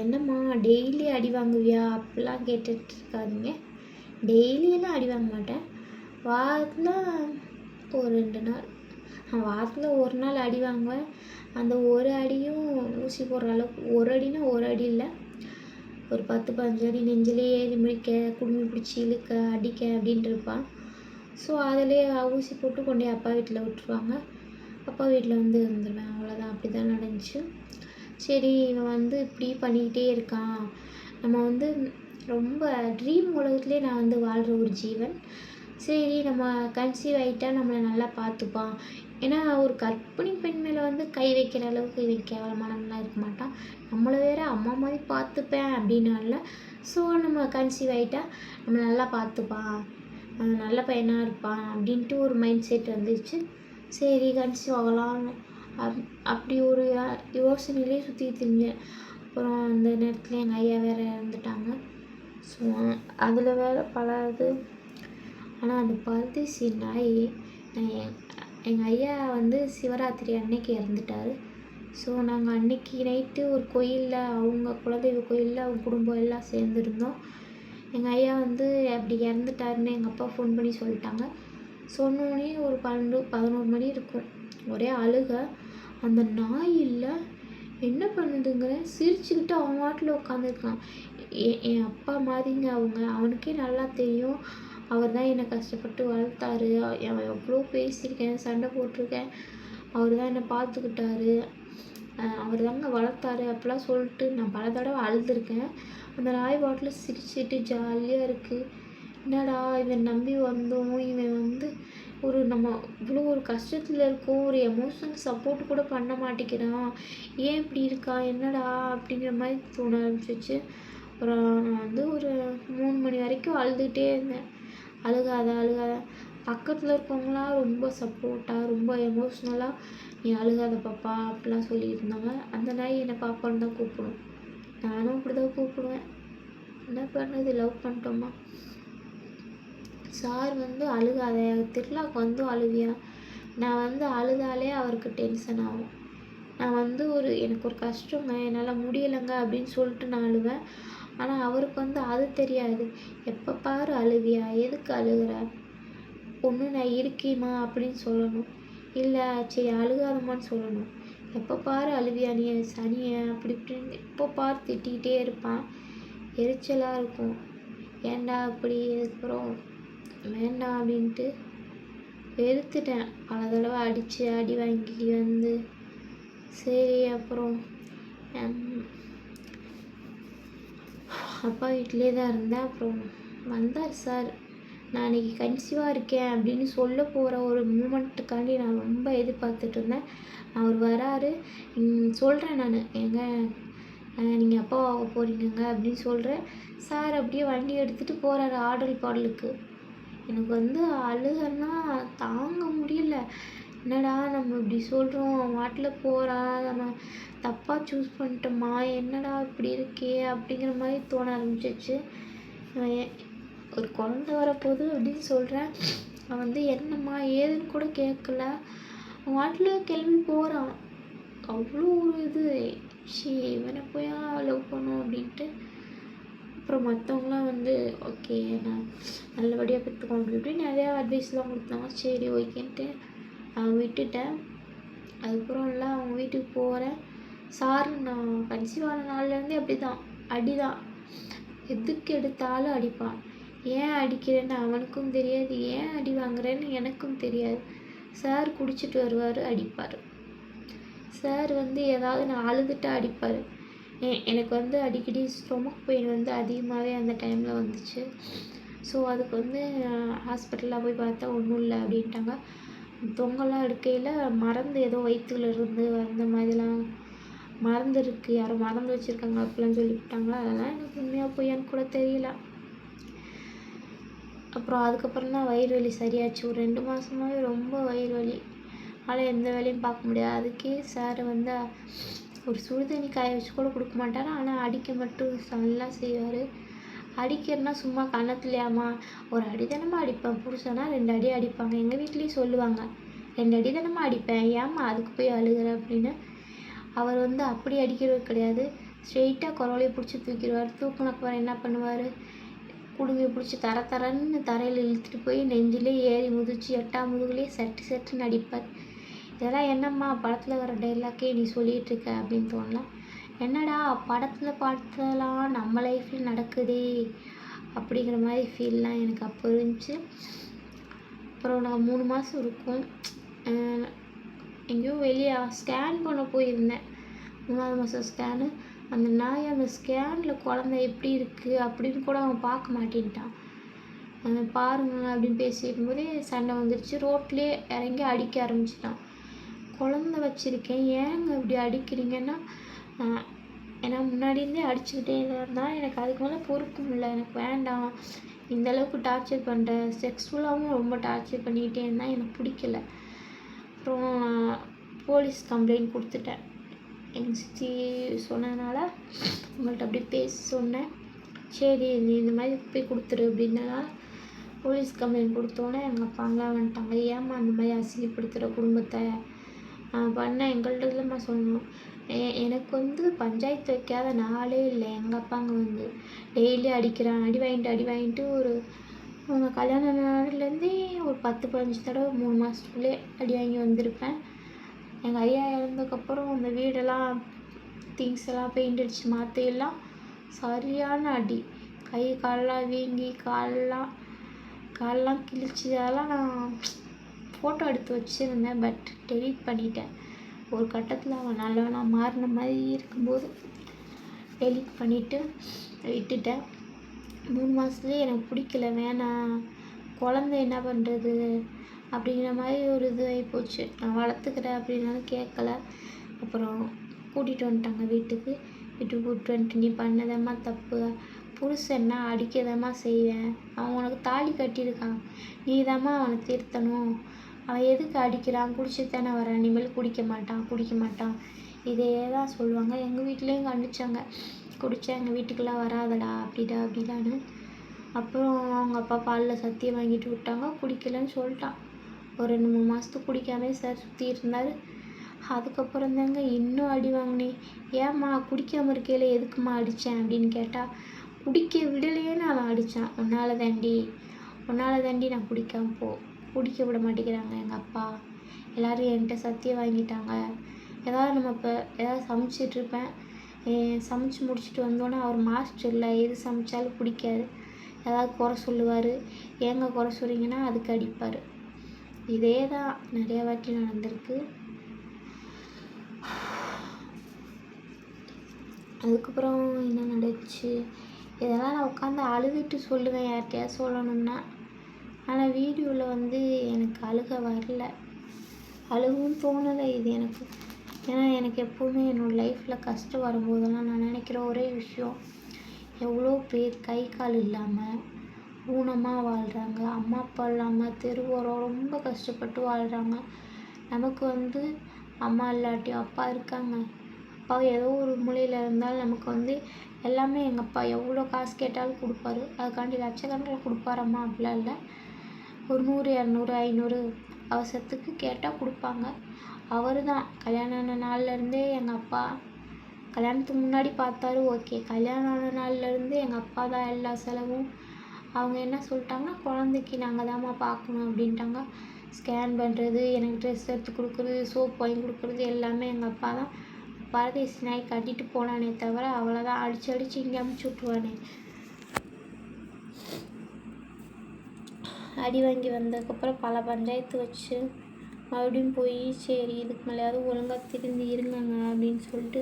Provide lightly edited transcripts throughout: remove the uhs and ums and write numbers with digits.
என்னம்மா டெய்லி அடி வாங்குவியா அப்படிலாம் கேட்டுட்டு இருக்காதீங்க. டெய்லியெல்லாம் அடி வாங்க மாட்டேன். வாரத்தில் ஒரு 2 நாள், வாரத்தில் 1 நாள் அடி வாங்குவேன். அந்த ஒரு அடியும் ஊசி போடுற அளவுக்கு, ஒரு அடினா ஒரு அடி இல்லை, ஒரு 10 15 அடி நெஞ்சிலே ஏறி மிதிக்க, குடுமி பிடிச்சி இழுக்க, அடிக்க அப்படின்ட்டு இருப்பான். ஸோ அதிலே ஊசி போட்டு கொண்டு அப்பா வீட்டில் விட்டுருவாங்க. அப்பா வீட்டில் வந்து இருந்துருவேன். அவ்வளோதான். அப்படி தான் நடந்துச்சு. சரி, இவன் வந்து இப்படி பண்ணிக்கிட்டே இருக்கான், நம்ம வந்து ரொம்ப ட்ரீம் உலகத்துலேயே நான் வந்து வாழ்கிற ஒரு ஜீவன். சரி, நம்ம கன்சீவ் ஆகிட்டா நம்மளை நல்லா பார்த்துப்பான். ஏன்னா ஒரு கர்ப்பிணி பெண் மேலே வந்து கை வைக்கிற அளவுக்கு இவன் கேவலமானவங்களாம் இருக்க மாட்டான். நம்மளை வேற அம்மா மாதிரி பார்த்துப்பேன் அப்படின்னால, ஸோ நம்ம கன்சீவ் ஆகிட்டா நம்மளை நல்லா பார்த்துப்பான், நல்ல பையனாக இருப்பான் அப்படின்ட்டு ஒரு மைண்ட் செட் வந்துச்சு. சரி, கன்சீவ் ஆகலாம் அப்படி ஒரு யோசனையிலே சுற்றிட்டு இருந்தேன். அப்புறம் அந்த நேரத்தில் எங்கள் ஐயா வேறு இறந்துட்டாங்க. ஸோ அதில் வேறு பல இது. ஆனால் அந்த பரதேசி நாய், எங்கள் ஐயா வந்து சிவராத்திரி அன்னைக்கு இறந்துட்டார். ஸோ நாங்கள் அன்னைக்கு நைட்டு ஒரு கோயிலில், அவங்க குலதெய்வ கோயிலில் அவங்க குடும்பம் எல்லாம் சேர்ந்துருந்தோம். எங்கள் ஐயா வந்து அப்படி இறந்துட்டாருன்னு எங்கள் அப்பா ஃபோன் பண்ணி சொல்லிட்டாங்க. சொன்னோடனே ஒரு 12 11 மணி இருக்கும். ஒரே அழுக. அந்த நாய் இல்லை என்ன பண்ணுதுங்கிறேன், சிரிச்சுக்கிட்டு அவன் வாட்டில் உட்காந்துருக்கான். என் அப்பா மாதிரிங்க அவங்க. அவனுக்கே நல்லா தெரியும், அவர் தான் என்னை கஷ்டப்பட்டு வளர்த்தாரு. அவன் எவ்வளோ பேசியிருக்கேன், சண்டை போட்டிருக்கேன், அவர் தான் என்னை பார்த்துக்கிட்டாரு, அவர் தாங்க வளர்த்தாரு அப்படிலாம் சொல்லிட்டு நான் பல தடவை அழுதுருக்கேன். அந்த நாய் பாட்டில் சிரிச்சுட்டு ஜாலியாக இருக்குது. என்னடா இவன் நம்பி வந்தோம், இவன் வந்து ஒரு நம்ம இவ்வளோ ஒரு கஷ்டத்தில் இருக்கோம், ஒரு எமோஷனல் சப்போர்ட் கூட பண்ண மாட்டேங்கிறான், ஏன் இப்படி இருக்கான், என்னடா அப்படிங்கிற மாதிரி தோண ஆரம்பிச்சிச்சு. அப்புறம் நான் வந்து ஒரு 3 மணி வரைக்கும் அழுதுகிட்டே இருந்தேன். அழுகாத பக்கத்தில் இருக்கவங்களாம் ரொம்ப சப்போர்ட்டாக, ரொம்ப எமோஷ்னலாக, நீ அழுகாத பாப்பா அப்படிலாம் சொல்லியிருந்தாங்க. அந்த நாய் என்னை பாப்பான்னு தான் கூப்பிடும். நானும் அப்படி தான் கூப்பிடுவேன். என்ன பண்ணுறது, லவ் பண்ணிட்டோமா. சார் வந்து அழுகாத, திருவிழாவுக்கு வந்து அழுவியா. நான் வந்து அழுதாலே அவருக்கு டென்ஷன் ஆகும். நான் வந்து எனக்கு ஒரு கஷ்டங்க, என்னால் முடியலைங்க அப்படின்னு சொல்லிட்டு நான் அழுவேன். ஆனால் அவருக்கு வந்து அது தெரியாது. எப்போ பாரு அழுவியா, எதுக்கு அழுகிற, ஒன்று நான் இருக்கேம்மா அப்படின்னு சொல்லணும், இல்லை சரி அழுகாதம்மான்னு சொல்லணும். எப்போ பாரு அழுவியா, நீ சனியை அப்படி இப்படின்னு எப்போ பாரு திட்டிக்கிட்டே இருப்பான். எரிச்சலாக இருக்கும். ஏன்டா அப்படி. அதுக்கப்புறம் வேண்டாம் அப்படின்ட்டு வெறுத்துட்டேன். பல தடவை அடி வாங்கி வந்து. சரி, அப்புறம் அப்பா வீட்டிலே தான் இருந்தேன். அப்புறம் வந்தார் சார். நான் இன்றைக்கி கன்சீவாக இருக்கேன் அப்படின்னு சொல்ல போகிற ஒரு மூமெண்ட்டுக்காண்டி நான் ரொம்ப எதிர்பார்த்துட்டு இருந்தேன். அவர் வராரு. சொல்கிறேன் நான், ஏங்க நீங்கள் அப்பா ஆக போகிறீங்க அப்படின்னு சொல்கிறேன். சார் அப்படியே வண்டி எடுத்துகிட்டு போகிறாரு ஆடல் பாடலுக்கு. எனக்கு வந்து அழுகன்னா தாங்க முடியல. என்னடா நம்ம இப்படி சொல்கிறோம், வாட்டில் போகிறான், நம்ம தப்பாக சூஸ் பண்ணிட்டோமா, என்னடா இப்படி இருக்கே அப்படிங்கிற மாதிரி தோண ஆரம்பிச்சிச்சு. ஒரு குழந்த வரப்போகுது அப்படின்னு சொல்கிறேன். அவன் வந்து என்னம்மா ஏதுன்னு கூட கேட்கல, அவன் வாட்டில் கிளம்பி போகிறான். அவ்வளோ ஒரு இது, இவனை போய் லவ் பண்ணும் அப்படின்ட்டு. அப்புறம் மற்றவங்களாம் வந்து ஓகே நான் நல்லபடியாக பெற்றுக்கணும் அப்படி இப்படின்னு நிறையா அட்வைஸ்லாம் கொடுத்தாங்க. சரி ஓகேன்ட்டு விட்டுட்டேன். அதுக்கப்புறம் எல்லாம் அவங்க வீட்டுக்கு போகிறேன். சார் நான் கன்சீவ் ஆன நாள்லேருந்தே அப்படி தான், அடி தான், எதுக்கு எடுத்தாலும் அடிப்பான். ஏன் அடிக்கிறேன்னு அவனுக்கும் தெரியாது, ஏன் அடி வாங்குறேன்னு எனக்கும் தெரியாது. சார் குடிச்சிட்டு வருவார், அடிப்பார். சார் வந்து ஏதாவது நான் அழுதுட்டு அடிப்பார். எனக்கு வந்து அடிக்கடி ஸ்டொமக் பெயின் வந்து அதிகமாகவே அந்த டைமில் வந்துச்சு. ஸோ அதுக்கு வந்து ஹாஸ்பிட்டலில் போய் பார்த்தா ஒன்றும் இல்லை அப்படின்ட்டாங்க. தொங்கலாம் எடுக்கையில் மருந்து ஏதோ வயிற்றுல இருந்து அந்த மாதிரிலாம் மருந்து இருக்குது, யாரும் மறந்து வச்சுருக்காங்க அப்படிலாம் சொல்லிவிட்டாங்களா. அதெல்லாம் எனக்கு உண்மையாக பொய்யான்னு கூட தெரியல. அப்புறம் அதுக்கப்புறம் தான் வயிறு வலி சரியாச்சு. ஒரு 2 மாதமாகவே ரொம்ப வயிறு வலி, அதனால் எந்த வேலையும் பார்க்க முடியாது. அதுக்கே சார் வந்து ஒரு சுடு தண்ணி காய வச்சு கூட கொடுக்க மாட்டார். ஆனால் அடிக்க மட்டும் நல்லா செய்வார். அடிக்கிறனா சும்மா கன்னத்துலையாம்மா, ஒரு அடி தானம்மா அடிப்பேன், புருஷனா 2 அடி அடிப்பாங்க. எங்கள் வீட்லேயும் சொல்லுவாங்க, 2 அடி தானம்மா அடிப்பேன், ஏம்மா அதுக்கு போய் அழுகிற அப்படின்னு. அவர் வந்து அப்படி அடிக்கிறது கிடையாது. ஸ்ட்ரெயிட்டாக குரலையை பிடிச்சி தூக்கிடுவார். தூக்குனப்புறம் என்ன பண்ணுவார், குடுமையை பிடிச்சி தரன்னு தரையில் இழுத்துட்டு போய் நெஞ்சிலே ஏறி முதிச்சு 8ஆம் முதுகுலேயே சட்டுன்னு அடிப்பார். இதெல்லாம் என்னம்மா படத்தில் வர டைலாக்கே நீ சொல்லிகிட்டு இருக்க அப்படின்னு தோணலாம். என்னடா படத்தில் பார்த்ததெல்லாம் நம்ம லைஃப்பில் நடக்குதே அப்படிங்கிற மாதிரி ஃபீல்லாம் எனக்கு அப்போ இருந்துச்சு. அப்புறம் நான் 3 மாதம் இருக்கும், எங்கேயோ வெளியே ஸ்கேன் பண்ண போயிருந்தேன். 3ஆவது மாதம் ஸ்கேனு. அந்த நாய் அந்த ஸ்கேனில் குழந்தை எப்படி இருக்குது அப்படின்னு கூட அவன் பார்க்க மாட்டேன்ட்டான். பாருங்க அப்படின்னு பேசிக்கும் போதே சண்டை வந்துடுச்சு. ரோட்லேயே இறங்கி அடிக்க ஆரம்பிச்சிட்டான். குழந்தை வச்சுருக்கேன், ஏங்க இப்படி அடிக்கிறீங்கன்னா, ஏன்னா முன்னாடியிருந்தே அடிச்சுக்கிட்டே இருந்தால் எனக்கு அதுக்கு மேலே பொறுக்கும் இல்லை, எனக்கு வேண்டாம், இந்தளவுக்கு டார்ச்சர் பண்ணுறேன், செக்ஸ்ஃபுல்லாகவும் ரொம்ப டார்ச்சர் பண்ணிக்கிட்டே இருந்தால் எனக்கு பிடிக்கல. அப்புறம் போலீஸ் கம்ப்ளைண்ட் கொடுத்துட்டேன். எங்கள் சித்தி சொன்னதுனால உங்கள்கிட்ட அப்படி பேச சொன்னேன். சரி நீ இந்த மாதிரி போய் கொடுத்துரு அப்படின்னா போலீஸ் கம்ப்ளைண்ட் கொடுத்தோன்னே எங்கள் அப்பாங்களாம் வந்துட்டாங்க. ஏம்மா அந்த மாதிரி அசிங்கப்படுத்துகிற குடும்பத்தை பண்ண எங்கள்கிட்ட இல்லைம்மா சொல்லணும். எனக்கு வந்து பஞ்சாயத்து வைக்காத நாளே இல்லை. எங்கள் அப்பாங்க வந்து டெய்லி அடிக்கிறான், அடி வாங்கிட்டு ஒரு அவங்க கல்யாண நாள்லேருந்தே ஒரு 10-15 தடவை 3 மாதத்துக்குள்ளே அடி வாங்கி வந்திருப்பேன். எங்கள் ஐயா இறந்ததுக்கப்புறம் அந்த வீடெல்லாம் திங்ஸ் எல்லாம் பெயிண்ட் அடித்து மாற்றியெல்லாம் சரியான அடி. கை காலெலாம் வீங்கி காலெலாம் கிழிச்சி. அதெல்லாம் நான் ஃபோட்டோ எடுத்து வச்சுருந்தேன், பட் டெலீட் பண்ணிட்டேன். ஒரு கட்டத்தில் அவன் நல்லவனாக மாறின மாதிரி இருக்கும்போது டெலீட் பண்ணிவிட்டு விட்டுட்டேன். 3 மாதத்துலேயே எனக்கு பிடிக்கல, வேணாம், குழந்தை என்ன பண்ணுறது அப்படிங்கிற மாதிரி ஒரு இது ஆகிப்போச்சு. நான் வளர்த்துக்கிறேன் அப்படின்னாலும் கேட்கல. அப்புறம் கூட்டிகிட்டு வந்துட்டாங்க வீட்டுக்கு கூப்பிட்டு வந்துட்டு, நீ பண்ணதம்மா தப்பு, புருஷன்னா அடிக்கதாம்மா செய்வேன், அவன் உனக்கு தாலி கட்டியிருக்கான், நீ தாம்மா அவனை திருத்தணும், அவன் எதுக்கு அடிக்கிறான், குடிச்சிட்டு தானே வரான், இனிமேல் குடிக்க மாட்டான் இதே தான் சொல்லுவாங்க. எங்கள் வீட்லேயும் கண்டிச்சாங்க, குடித்தா எங்கள் வீட்டுக்கெல்லாம் வராதடா அப்படிடான்னு. அப்புறம் அவங்க அப்பா பாலில் சத்தியம் வாங்கிட்டு விட்டாங்க, குடிக்கலன்னு சொல்லிட்டான். ஒரு 2-3 மாதத்துக்கு குடிக்காமே சார் சுற்றி இருந்தார். அதுக்கப்புறம் தாங்க இன்னும் அடி வாங்கினேன். ஏம்மா குடிக்காமல் இருக்கையில் எதுக்குமா அடித்தேன் அப்படின்னு கேட்டால், குடிக்க விடலையேன்னு அவன் அடித்தான். உன்னால் தாண்டி நான் குடிக்க விட மாட்டேங்கிறாங்க எங்கள் அப்பா, எல்லோரும் என்கிட்ட சத்தியம் வாங்கிட்டாங்க. ஏதாவது நம்ம இப்போ ஏதாவது சமைச்சிட்ருப்பேன், சமைச்சு முடிச்சுட்டு வந்தோன்னே அவர் மாஸ்டர் இல்லை, எது சமைச்சாலும் பிடிக்காது, ஏதாவது குறை சொல்லுவார். ஏங்க குறை சொல்கிறீங்கன்னா அதுக்கு அடிப்பார். இதே தான் நிறையா வாட்டி நடந்திருக்கு. அதுக்கப்புறம் என்ன நடந்துச்சு, இதெல்லாம் நான் உட்காந்து அழுதுட்டு சொல்லுவேன் யார்கிட்டயாவது சொல்லணும்னா. ஆனால் வீடியோவில் வந்து எனக்கு அழுக வரல, அழுகவும் தோணலை இது எனக்கு. ஏன்னா எனக்கு எப்போவுமே என்னோடய லைஃப்பில் கஷ்டம் வரும்போதெல்லாம் நான் நினைக்கிற ஒரே விஷயம், எவ்வளோ பேர் கை கால் இல்லாமல் ஊனமாக வாழ்கிறாங்க, அம்மா அப்பா இல்லாமல் தெருவோரம் ரொம்ப கஷ்டப்பட்டு வாழ்கிறாங்க. நமக்கு வந்து அம்மா இல்லாட்டியும் அப்பா இருக்காங்க, அப்பா ஏதோ ஒரு மூலையில் இருந்தாலும் நமக்கு வந்து எல்லாமே எங்கள் அப்பா எவ்வளோ காசு கேட்டாலும் கொடுப்பாரு. அதுக்காண்டி லட்சக்கணக்கில் கொடுப்பாரம்மா அப்படிலாம் இல்லை. ஒரு 100, 200, 500 அவசரத்துக்கு கேட்டால் கொடுப்பாங்க. அவர் தான் கல்யாணம் ஆன நாள்லேருந்தே எங்கள் அப்பா, கல்யாணத்துக்கு முன்னாடி பார்த்தாரு ஓகே, கல்யாணம் ஆன நாள்லேருந்து எங்கள் அப்பா தான் எல்லா செலவும். அவங்க என்ன சொல்லிட்டாங்கன்னா, குழந்தைக்கு நாங்கள் தாம்மா பார்க்கணும் அப்படின்ட்டாங்க. ஸ்கேன் பண்ணுறது, எனக்கு ட்ரெஸ் எடுத்து கொடுக்குறது, சோப் வாங்கி கொடுக்குறது எல்லாமே எங்கள் அப்பா தான். பரதேசி நாய் கட்டிட்டு போனானே தவிர அவ்வளோதான், அடித்து இங்கே அமுச்சு விட்ருவானே. அடி வாங்கி வந்ததுக்கப்புறம் பல பஞ்சாயத்து வச்சு மறுபடியும் போய் சரி இதுக்கு மேலேயாவது ஒழுங்காக திருந்தி இருங்கங்க அப்படின்னு சொல்லிட்டு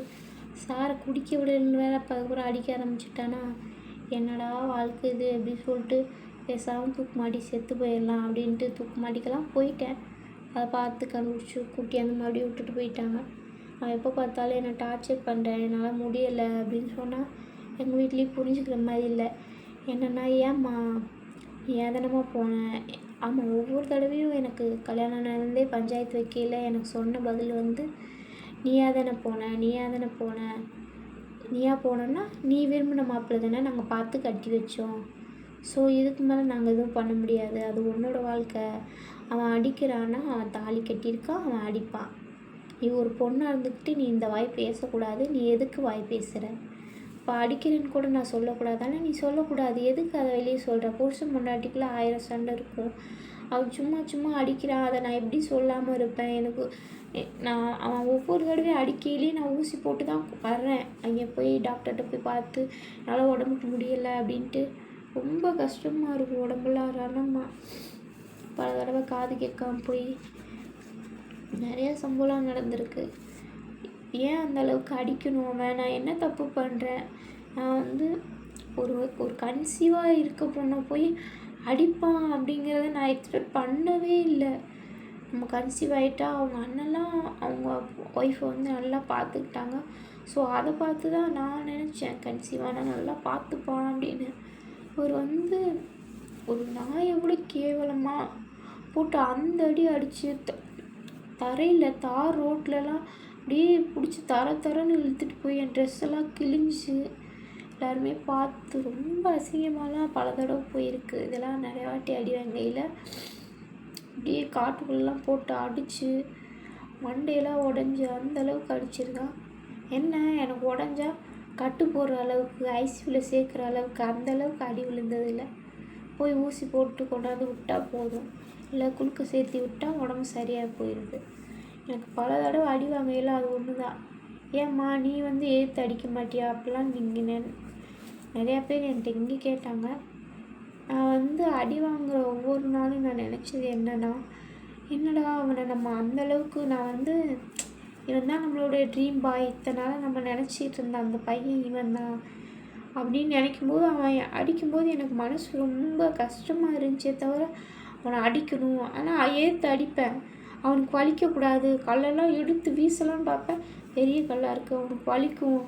சாரை குடிக்க விடலன்னு வேறு அதுக்கப்புறம் அடிக்க ஆரம்பிச்சிட்டானா, என்னடா வாழ்க்கை இது அப்படின்னு சொல்லிட்டு பேசாமல் தூக்கு மாட்டி செத்து போயிடலாம் அப்படின்ட்டு தூக்கு மாட்டிக்கெல்லாம் போயிட்டேன். அதை பார்த்து கண்டுபிடிச்சி கூட்டியாந்து மறுபடியும் விட்டுட்டு போயிட்டாங்க. அவன் எப்போ பார்த்தாலும் என்னை டார்ச்சர் பண்ணுறேன், என்னால் முடியலை அப்படின்னு சொன்னால் எங்கள் வீட்லேயும் புரிஞ்சுக்கிற மாதிரி இல்லை. என்னென்னா ஏம்மா ஏதனமாக போனேன். ஆமாம், ஒவ்வொரு தடவையும் எனக்கு கல்யாணம் நடந்தே பஞ்சாயத்து வைக்கையில் எனக்கு சொன்ன பதில் வந்து, நீயா போனேன்னா நீ விரும்பின மாப்பிள்ளை தானே நாங்கள் பார்த்து கட்டி வச்சோம், ஸோ இதுக்கு மேலே நாங்கள் எதுவும் பண்ண முடியாது, அது உன்னோட வாழ்க்கை, அவன் அடிக்கிறான்னா அவன் தாலி கட்டியிருக்கான், அவன் அடிப்பான், நீ ஒரு பொண்ணாக இருந்துக்கிட்டு நீ இந்த வாய் பேசக்கூடாது, நீ எதுக்கு வாய் பேசுகிற? இப்போ அடிக்கிறேன்னு கூட நான் சொல்லக்கூடாது, ஆனால் நீ சொல்லக்கூடாது, எதுக்கு அதை வெளியே சொல்கிற? புருஷன் பொண்டாட்டிக்குள்ளே 1000 சண்டை இருக்கும். அவன் சும்மா சும்மா அடிக்கிறான், அதை நான் எப்படி சொல்லாமல் இருப்பேன்? எனக்கு அவன் ஒவ்வொரு தடவையும் அடிக்கையிலேயே நான் ஊசி போட்டு தான் வர்றேன். அங்கே போய் டாக்டர்கிட்ட போய் பார்த்து என்னால் உடம்புக்கு முடியலை அப்படின்ட்டு ரொம்ப கஷ்டமாக இருக்கும் உடம்புலாம் ரணமாக. பல தடவை காது கேட்காம போய் நிறைய சம்பவம் நடந்திருக்கு. ஏன் அந்தளவுக்கு அடிக்கணும்? அவன் நான் என்ன தப்பு பண்ணுறேன்? நான் ஒரு கன்சீவாக இருக்க பொண்ணை போய் அடிப்பான் அப்படிங்கிறத நான் எக்ஸ்பெக்ட் பண்ணவே இல்லை. நம்ம கன்சீவ் ஆகிட்டா அவங்க அண்ணெல்லாம் அவங்க ஒய்ஃபை நல்லா பார்த்துக்கிட்டாங்க. ஸோ அதை பார்த்து தான் நான் நினச்சேன் கன்சீவானால் நல்லா பார்த்துப்பான் அப்படின்னு. ஒரு நாய் எவ்வளோ கேவலமாக போட்டு அந்த அடி அடித்து தரையில் தார் ரோட்லலாம் அப்படியே பிடிச்சி தரன்னு இழுத்துட்டு போய் என் ட்ரெஸ்ஸெல்லாம் கிழிஞ்சு எல்லாருமே பார்த்து ரொம்ப அசிங்கமாலாம் பல தடவை போயிருக்கு. இதெல்லாம் நிறையா வாட்டி அடி வாங்கையில் அப்படியே காட்டுக்குள்ளெலாம் போட்டு அடித்து மண்டையெல்லாம் உடஞ்சி அந்தளவுக்கு அடிச்சிருக்கான். என்ன எனக்கு உடஞ்சா கட்டு போடுற அளவுக்கு ஐசியூவில் சேர்க்குற அளவுக்கு அந்தளவுக்கு அடி விழுந்ததில்லை. போய் ஊசி போட்டு கொண்டாந்து விட்டால் போதும், இல்லை குளுக்க சேர்த்து விட்டால் உடம்பு சரியாக போயிடுது. எனக்கு பல தடவை அடி வாங்கையில் அது ஒன்று தான். ஏம்மா நீ ஏற்று அடிக்க மாட்டியா அப்படிலாம் நீங்கள் நிறையா பேர் என்கிட்ட இங்கே கேட்டாங்க. நான் அடி வாங்குகிற ஒவ்வொரு நாளும் நான் நினச்சது என்னடா அவனை நம்ம அந்தளவுக்கு இவன் தான் நம்மளுடைய ட்ரீம் பாய், இத்தனால நம்ம நினச்சிட்டு இருந்த அந்த பையன் இவன் தான் அப்படின்னு நினைக்கும்போது அவன் அடிக்கும்போது எனக்கு மனசு ரொம்ப கஷ்டமாக இருந்துச்சே தவிர அவனை அடிக்கணும். ஆனால் ஏற்று அடிப்பேன், அவனுக்கு வலிக்கக்கூடாது, கல்லெல்லாம் எடுத்து வீசலான்னு பார்ப்பேன், பெரிய கல்லாக இருக்குது, அவனுக்கு வலிக்கும்.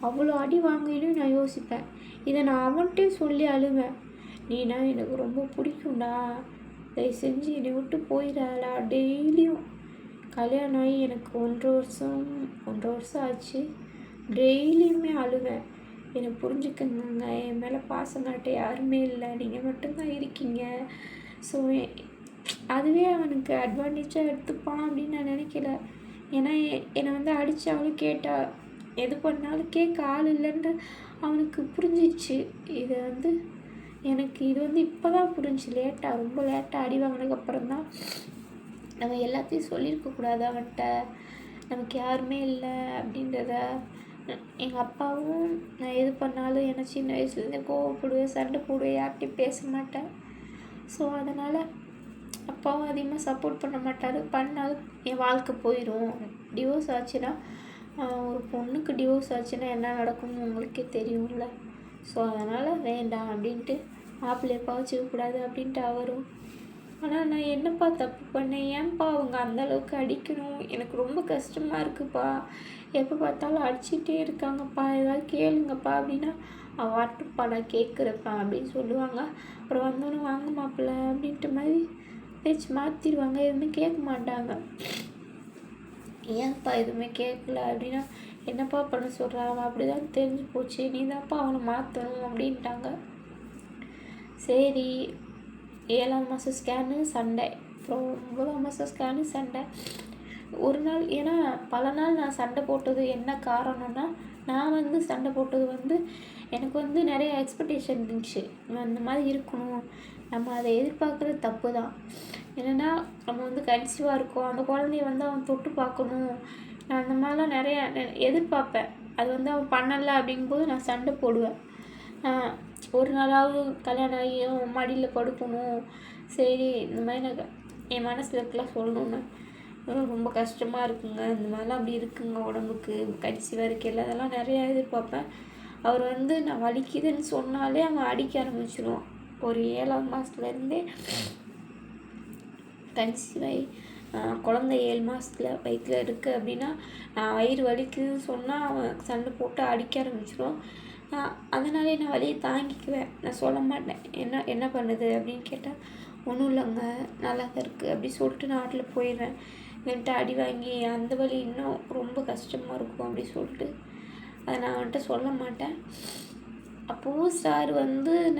அவ்வளோ அடி வாங்கிலும் நான் யோசிப்பேன். இதை நான் அவன்கிட்டே சொல்லி அழுவேன், நீனா எனக்கு ரொம்ப பிடிக்கும்டா, தயவு செஞ்சு என்னை விட்டு போயிடாடா. டெய்லியும் கல்யாணம் ஆகி எனக்கு 1.5 வருஷம் ஆச்சு. டெய்லியுமே அழுவேன், என்னை புரிஞ்சுக்கங்க, என் மேலே பாசம் காட்ட யாருமே இல்லை, நீங்கள் மட்டும்தான் இருக்கீங்க. ஸோ அதுவே அவனுக்கு அட்வான்டேஜாக எடுத்துப்பான் அப்படின்னு நான் நினைக்கல. ஏன்னா என்னை அடித்தாலும் கேட்டா எது பண்ணாலும் கேட்க ஆள் இல்லைன்னு அவனுக்கு புரிஞ்சிச்சு. இதை எனக்கு இது இப்போ தான் புரிஞ்சு, ரொம்ப லேட்டாக அடி வாங்கினதுக்கப்புறம் தான். நம்ம எல்லாத்தையும் சொல்லியிருக்கக்கூடாது அவன்கிட்ட, நமக்கு யாருமே இல்லை அப்படின்றத. எங்கள் அப்பாவும் நான் எது பண்ணாலும் என்னை சின்ன வயசுலேருந்தே கோவப்படுவேன், சண்டை போடுவேன், யார்கிட்டையும் பேச மாட்டேன். ஸோ அதனால் அப்பாவும் அதிகமாக சப்போர்ட் பண்ண மாட்டார். பண்ணாலும் என் வாழ்க்கை போயிடும். டிவோர்ஸ் ஆச்சுன்னா, ஒரு பொண்ணுக்கு டிவோர்ஸ் ஆச்சுன்னா என்ன நடக்கும்னு உங்களுக்கே தெரியும்ல. ஸோ அதனால் வேண்டாம் அப்படின்ட்டு மாப்பிள்ளையப்பா வச்சுக்கக்கூடாது அப்படின்ட்டு அவரும். ஆனால் நான் என்னப்பா தப்பு பண்ணேன்? ஏன்ப்பா அவங்க அந்தளவுக்கு அடிக்கணும்? எனக்கு ரொம்ப கஷ்டமாக இருக்குப்பா, எப்போ பார்த்தாலும் அடிச்சுட்டே இருக்காங்கப்பா, ஏதாவது கேளுங்கப்பா அப்படின்னா வரட்டும்ப்பா நான் கேட்குறப்பா அப்படின்னு சொல்லுவாங்க. அப்புறம் வந்தோன்னே வாங்க மாப்பிள்ளை அப்படின்ட்டு மாதிரி பேச்சு மாற்றிடுவாங்க, எதுவுமே கேட்க மாட்டாங்க. ஏன்ப்பா எதுவுமே கேட்கல அப்படின்னா என்னப்பா பண்ண சொல்கிறாங்க, அப்படி தான் தெரிஞ்சு போச்சு, நீ தான்ப்பா அவனை மாற்றணும் அப்படின்ட்டாங்க. சரி, 7ஆம் மாதம் ஸ்கேனு சண்டை, அப்புறம் 9ஆம் மாதம் ஸ்கேனு சண்டை. ஒரு நாள், ஏன்னா பல நாள் நான் சண்டை போட்டது என்ன காரணம்னா, நான் சண்டை போட்டது எனக்கு நிறைய எக்ஸ்பெக்டேஷன் இருந்துச்சு. அந்த மாதிரி இருக்கணும், நம்ம அதை எதிர்பார்க்குறது தப்பு தான். என்னென்னா நம்ம கன்சீவாக இருக்கோம், அந்த குழந்தைய அவன் தொட்டு பார்க்கணும், நான் அந்த மாதிரிலாம் நிறைய எதிர்பார்ப்பேன். அது அவன் பண்ணலை அப்படிங்கும்போது நான் சண்டை போடுவேன். ஒரு நாளாவது கல்யாணம் ஆகி மடியில் படுக்கணும், சரி இந்த மாதிரி நான் என் மனசில் இருக்கலாம் சொல்லணுன்னு. ரொம்ப கஷ்டமாக இருக்குங்க, இந்த மாதிரிலாம் அப்படி இருக்குங்க உடம்புக்கு, கன்சீவாக இருக்கையில் அதெல்லாம் நிறையா எதிர்பார்ப்பேன். அவர் நான் வலிக்குதுன்னு சொன்னாலே அவன் அடிக்க ஆரம்பிச்சிடுவான். ஒரு 7ஆம் மாதத்துலேருந்தே கன்சீவாகி குழந்தை 7 மாதத்தில் வயிற்றில் இருக்குது அப்படின்னா, நான் வயிறு வலிக்குதுன்னு சொன்னால் அவன் சண்டை போட்டு அடிக்க ஆரம்பிச்சிடுவான். அதனாலே நான் வலியை தாங்கிக்குவேன், நான் சொல்ல மாட்டேன். என்ன பண்ணுது அப்படின்னு கேட்டால், ஒன்றும் இல்லைங்க நல்லா தான் இருக்குது அப்படி சொல்லிட்டு நான் ஆட்டில் போயிடுவேன். என்கிட்ட அடி வாங்கி அந்த வலி இன்னும் ரொம்ப கஷ்டமாக இருக்கும் அப்படி சொல்லிட்டு அதை நான் அவன்கிட்ட சொல்ல மாட்டேன். அப்போவும் சார்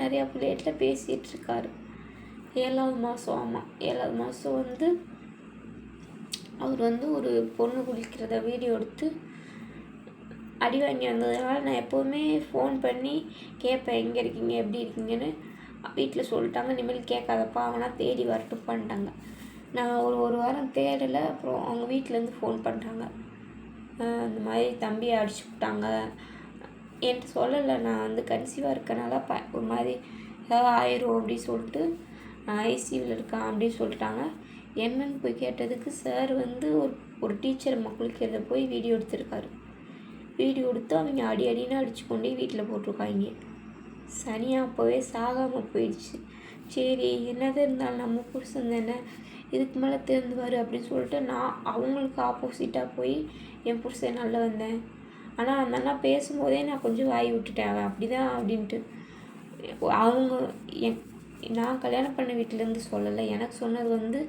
நிறையா பிள்ளைகிட்ட பேசிகிட்டு இருக்காரு. 7ஆவது மாதம், ஆமாம் 7ஆவது மாதம் அவர் வந்து ஒரு பொண்ணு குளிக்கிறத வீடியோ எடுத்து அடி வாங்கி வந்ததுனால நான் எப்போவுமே ஃபோன் பண்ணி கேட்பேன், எங்கே இருக்கீங்க, எப்படி இருக்கீங்கன்னு. வீட்டில் சொல்லிட்டாங்க, இனிமேல் கேட்காதப்பா, அவனா தேடி வரட்டும் பண்ணிட்டாங்க. நான் ஒரு வாரம் தேடலை. அப்புறம் அவங்க வீட்டிலேருந்து ஃபோன் பண்ணுறாங்க, இந்த மாதிரி தம்பியை அடிச்சு விட்டாங்க. என்கிட்ட சொல்லலை, நான் வந்து கன்சீவாக இருக்கனால ஒரு மாதிரி ஏதாவது ஆயிரும் அப்படின்னு சொல்லிட்டு ஐசியூவில் இருக்கான் அப்படின்னு சொல்லிட்டாங்க. என்னன்னு போய் கேட்டதுக்கு சார் வந்து ஒரு டீச்சர் குளிக்கிறத போய் வீடியோ எடுத்திருக்காரு. வீடியோ எடுத்து அவங்க அடின்னு அடித்து கொண்டு வீட்டில் போட்டிருக்காங்க. சனியாக அப்போவே சாகாமல் போயிடுச்சு. சரி, என்னது இருந்தாலும் நம்ம புருஷன் தானே, இதுக்கு மேலே திருந்துவார் அப்படின்னு சொல்லிட்டு நான் அவங்களுக்கு ஆப்போசிட்டாக போய் என் புருஷன் நல்லா வந்தேன். ஆனால் அந்த அண்ணா பேசும்போதே நான் கொஞ்சம் வாய் விட்டுட்டேன், அவன் அப்படி தான் அப்படின்ட்டு. அவங்க நான் கல்யாணம் பண்ண வீட்டிலேருந்து சொல்லலை, எனக்கு சொன்னது வந்து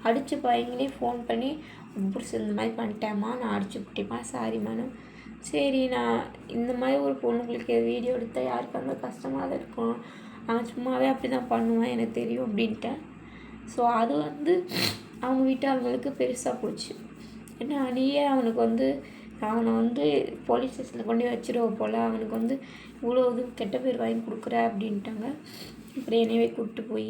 அடித்த பையங்களே ஃபோன் பண்ணி புருஷன் இந்த மாதிரி பண்ணிட்டேம்மா, நான் அடிச்சு விட்டேம்மா, சாரிம்மான்னு. சரி, நான் இந்த மாதிரி ஒரு பொண்ணுங்களுக்கு வீடியோ எடுத்தால் யாருக்கு அந்த கஷ்டமாக தான் இருக்கும், அவன் சும்மாவே அப்படி தான் பண்ணுவான் எனக்கு தெரியும் அப்படின்ட்டேன். ஸோ அது வந்து அவங்க வீட்டு அவங்களுக்கு பெருசாக போச்சு. ஏன்னா நீயே அவனை வந்து போலீஸ் ஸ்டேஷனில் கொண்டு வச்சிருவ போல், அவனுக்கு வந்து இவ்வளோ இது கெட்ட பேர் வாங்கி கொடுக்குற அப்படின்ட்டாங்க. அப்புறம் என்னையவே கூப்பிட்டு போய்